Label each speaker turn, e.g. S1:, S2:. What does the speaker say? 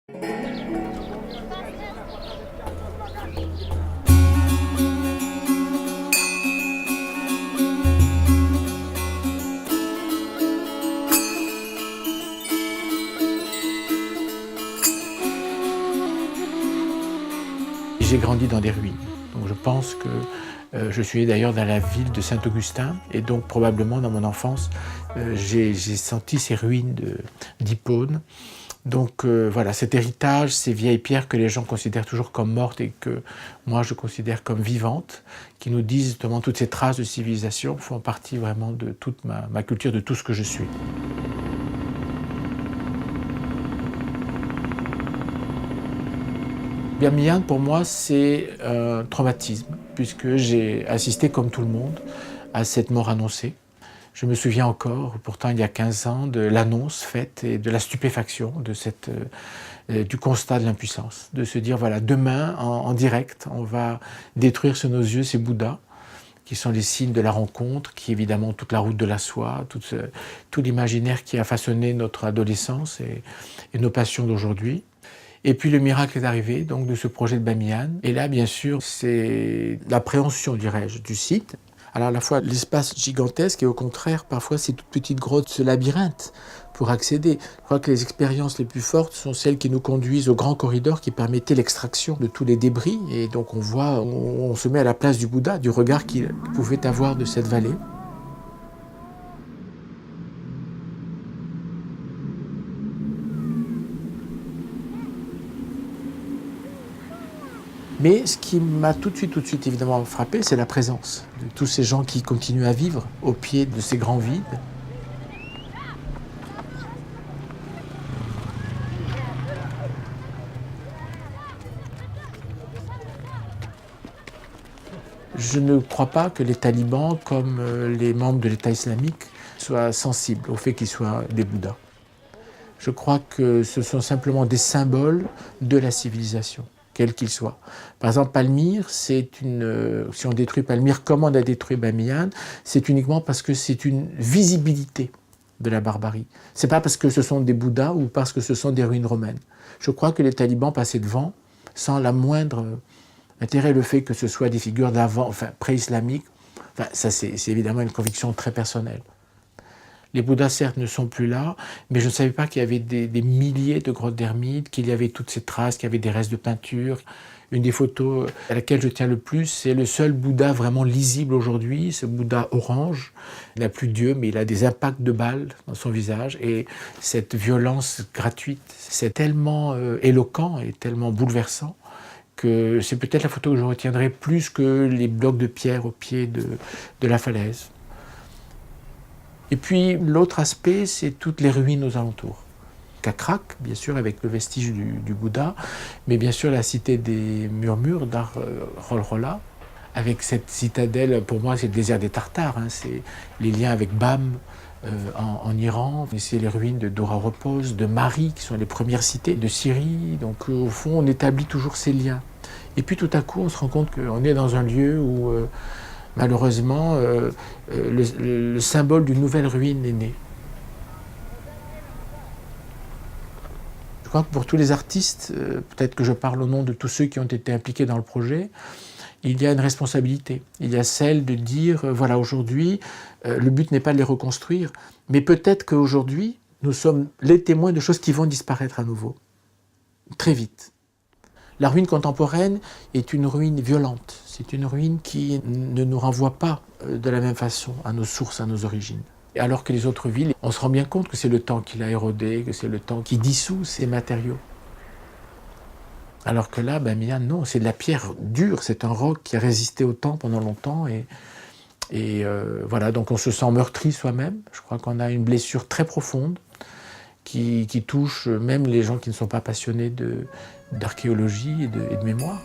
S1: J'ai grandi dans des ruines, donc je pense que je suis né d'ailleurs dans la ville de Saint-Augustin, et donc probablement dans mon enfance, j'ai senti ces ruines d'Hippone. Donc voilà, cet héritage, ces vieilles pierres que les gens considèrent toujours comme mortes et que moi je considère comme vivantes, qui nous disent justement toutes ces traces de civilisation font partie vraiment de toute ma culture, de tout ce que je suis. Bamiyan, pour moi, c'est un traumatisme, puisque j'ai assisté, comme tout le monde, à cette mort annoncée. Je me souviens encore, pourtant il y a 15 ans, de l'annonce faite et de la stupéfaction du constat de l'impuissance. De se dire, voilà, demain, en direct, on va détruire sous nos yeux ces Bouddhas, qui sont les signes de la rencontre, qui évidemment toute la route de la soie, tout l'imaginaire qui a façonné notre adolescence et nos passions d'aujourd'hui. Et puis le miracle est arrivé, donc, de ce projet de Bamiyan. Et là, bien sûr, c'est l'appréhension, dirais-je, du site. Alors à la fois l'espace gigantesque et au contraire, parfois ces toutes petites grottes, ce labyrinthe pour accéder. Je crois que les expériences les plus fortes sont celles qui nous conduisent au grand corridor qui permettait l'extraction de tous les débris. Et donc on se met à la place du Bouddha, du regard qu'il pouvait avoir de cette vallée. Mais ce qui m'a tout de suite évidemment frappé, c'est la présence de tous ces gens qui continuent à vivre au pied de ces grands vides. Je ne crois pas que les talibans, comme les membres de l'État islamique, soient sensibles au fait qu'ils soient des Bouddhas. Je crois que ce sont simplement des symboles de la civilisation, quel qu'il soit. Par exemple, Palmyre, si on détruit Palmyre comme on a détruit Bamiyan, c'est uniquement parce que c'est une visibilité de la barbarie. C'est pas parce que ce sont des Bouddhas ou parce que ce sont des ruines romaines. Je crois que les talibans passaient devant sans la moindre intérêt. Le fait que ce soit des figures d'avant, enfin pré-islamiques, enfin, ça c'est évidemment une conviction très personnelle. Les Bouddhas, certes, ne sont plus là, mais je ne savais pas qu'il y avait des milliers de grottes d'ermites, qu'il y avait toutes ces traces, qu'il y avait des restes de peinture. Une des photos à laquelle je tiens le plus, c'est le seul Bouddha vraiment lisible aujourd'hui, ce Bouddha orange. Il n'a plus Dieu, mais il a des impacts de balles dans son visage. Et cette violence gratuite, c'est tellement éloquent et tellement bouleversant que c'est peut-être la photo que je retiendrai plus que les blocs de pierre au pied de la falaise. Et puis l'autre aspect, c'est toutes les ruines aux alentours. Khakrak, bien sûr, avec le vestige du Bouddha, mais bien sûr la cité des murmures d'Ar Rolrola, avec cette citadelle, pour moi c'est le désert des Tartares, hein, c'est les liens avec Bam en Iran, c'est les ruines de Dora Repose, de Mari, qui sont les premières cités de Syrie, donc au fond on établit toujours ces liens. Et puis tout à coup on se rend compte qu'on est dans un lieu où malheureusement, le symbole d'une nouvelle ruine est né. Je crois que pour tous les artistes, peut-être que je parle au nom de tous ceux qui ont été impliqués dans le projet, il y a une responsabilité. Il y a celle de dire, voilà, aujourd'hui, le but n'est pas de les reconstruire, mais peut-être qu'aujourd'hui, nous sommes les témoins de choses qui vont disparaître à nouveau, très vite. La ruine contemporaine est une ruine violente. C'est une ruine qui ne nous renvoie pas de la même façon à nos sources, à nos origines. Alors que les autres villes, on se rend bien compte que c'est le temps qui l'a érodé, que c'est le temps qui dissout ces matériaux. Alors que là, Bamiyan, non, c'est de la pierre dure, c'est un roc qui a résisté au temps pendant longtemps. Et voilà, donc on se sent meurtri soi-même. Je crois qu'on a une blessure très profonde qui touche même les gens qui ne sont pas passionnés d'archéologie et de mémoire.